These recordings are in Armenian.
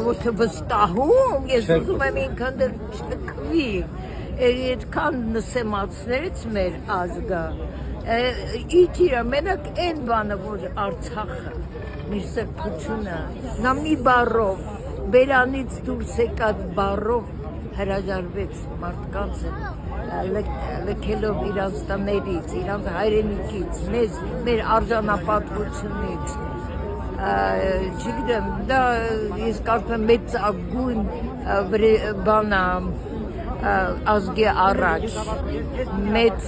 որտե վստահում, ես ուզում եմ ինքան դեռ չքվի, այդքան նսեմացներից մեր ազգը, իջիրա մենակ այն բանը, որ Արցախը, մեր սրբությունը, նա մի բառով, բերանից դուրս եկած բառով հրաժարվեց մարդկանց լքելով իրանց տներից, իրանց հայրենիքից, մեր արժանապատվությունից, չգիտեմ, դա ես կարծում եմ մեծագույն բանա ազգի առաջ, մեծ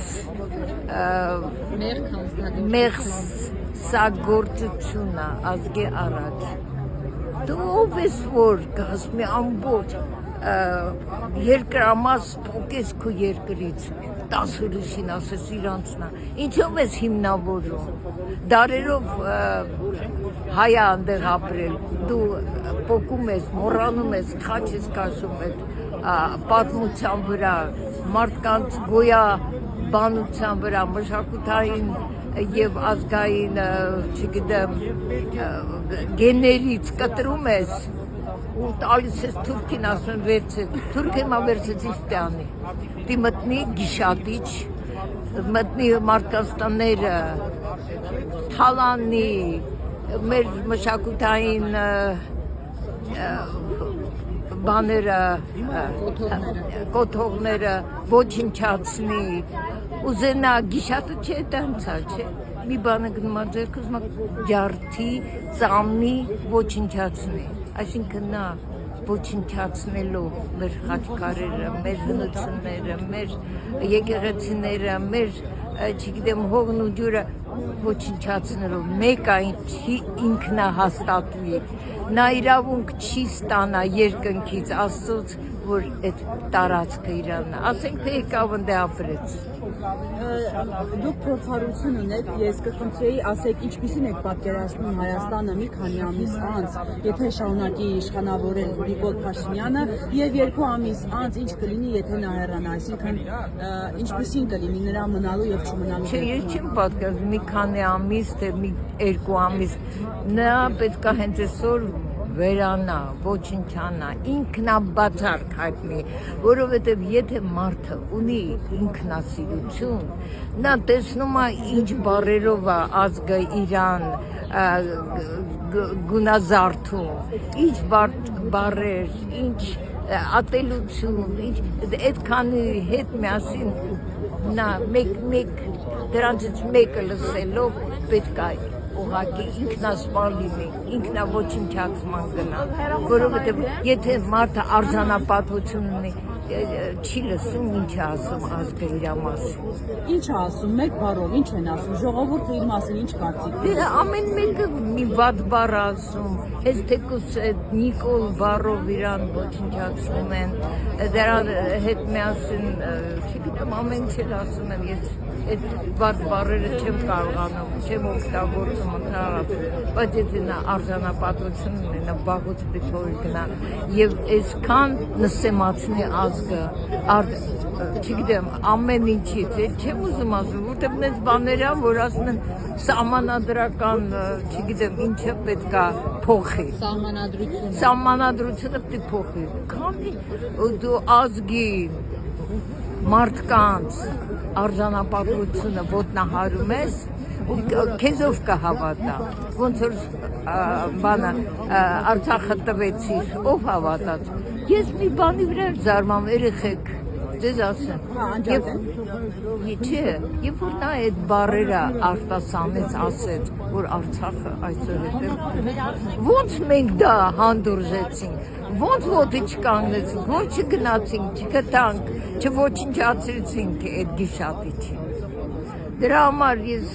մեղսագործությունը ազգի առաջ, դու ով ես որ գաս մի ամբողջ երկրամաս փոքես քո երկրից 10 ուրիշին ասես իրանցնա, ինչով ես հիմնավորում, դարերով հայա այնտեղ ապրել, դու փոկում ես, մոռանում ես, խաչ ես կաշում այդ պատմության վրա, մարդկանց գոյաբանության վրա, մշակութային եւ ազգային, չգիտեմ, գեներից կտրում ես ու տալիս ես թուրքին ասում վերցրեց, թուրքը հիմա վերցրեց ինչ տանի, դի մտնի գիշատիչ, մտնի մարդկանց տները, թալանի, մեր մշակութային բաները, կոթողները ոչնչացնի, ուզենա գիշատը չէ տանցա, չէ, մի բանը գնում ձերք ուզում ջարդի, ծամի, ոչնչացնի, այսինքն նա ոչնչացնելով մեր խաչքարերը, մեր հնությունները, մեր եկեղեցիները, մեր, չգիտեմ, հողն ու ջուրը ոչնչացնելով, մեկը ինքնահաստատվի, նա իրավունք չի ստանա երկնքից Աստծուց, որ այդ տարածքը իրանն է, ասենք թե եկավ ընդ ապրեց։ Դուք փորձառություն ունեք, ես կխնդրեի ասեք ինչպիսին եք պատկերացնում Հայաստանը մի քանի ամիս անց, եթե շարունակի իշխանավորել Նիկոլ Փաշինյանը եւ 2 ամիս անց ինչ կլինի, եթե նա հեռանա, այսինքն ինչպիսին կլինի նրա մնալու եւ չմնալու։ Չէ, ես չեմ պատկերացնում մի քանի ամիս, թե մի 2 ամիս, նա պետք է հենց այսօր վերանա, ոչնչանա, ինքնաբացարկ հայտնի, որովհետև եթե մարդը ունի ինքնասիրություն, նա տեսնում է ինչ բառերով է ազգը իրան գունազարդում, ինչ բառեր, ինչ ատելություն, այդքանի հետ միասին նա մեկ դրանցից մեկը լսելով պետք է ուղղակի ինքնասպան լինի, ինքնաոչնչացման գնա, որովհետև եթե մարդը արժանապատվություն ունի, չի լսում ինչ է ասում ազգը իր մասին։ Ինչ է ասում, մեկ բառով, ինչ են ասում, ժողովուրդը իր մասին ինչ կարծիք։ Դե ամեն մեկը մի վատ բառ ասում, հենց թեկուզ Նիկոլ բառով իրան ոչնչացնում են, դրան հետ միասին, չգիտեմ, ամեն ինչ ասում են, ես այդ վատ բառերը չեմ կարողանում, չեմ օգտագործում ընդհանրապես, բայց եթե նա արժանապատվություն ունի, նա վաղուց պետք է գնա եւ այսքան նսեմացնի ազգը, չգիտեմ, ամեն ինչից, չեմ ուզում ասում, որտեղ նենց բաներ են, որ ասում են սահմանադրական, չգիտեմ, ինչը պետք է փոխի։ Սահմանադրությունը պետք է փոխի։ Քանի դու ազգի մարդկանց արժանապատվությունը ոտնահարում ես, քեզով կհավատա, ոնց որ բանը Արցախը տվեցիր, ով հավատաց։ Ես մի բանի վրա զարմանում երեխեք, ձեզ ասեմ, երբ որ նա այդ բառերը արտասանեց, ասեց, որ Արցախը այսօր հետև, ոնց մենք դա հանդուրժեցինք, ոնց ոտի չկանգնեցինք, որ չգնացինք, չգտանք, չոչնչացրեցինք այդ գիշատիչին։ Դրա համար ես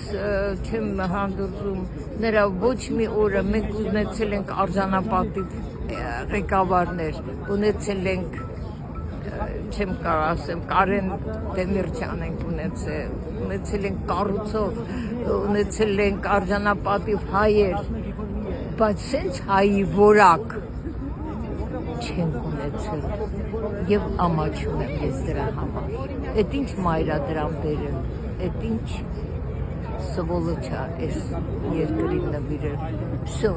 չեմ հանդուրժում նրա ոչ մի օրը, մենք ունեցել ենք արժանապատիվ ղեկավարներ, ունեցել ենք, չեմ կարող ասեմ, Կարեն Դեմիրճյան ենք ունեցել ենք կառուցող, ունեցել ենք արժանապատիվ հայեր, բայց սենց հայի որակ չենք ունեցել եւ ամաչում եմ ես դրա համար։ Այդ ինչ մայրադրամբեր են, այդ ինչ սվոլոչա էս երկրին նվիրել։ Всё,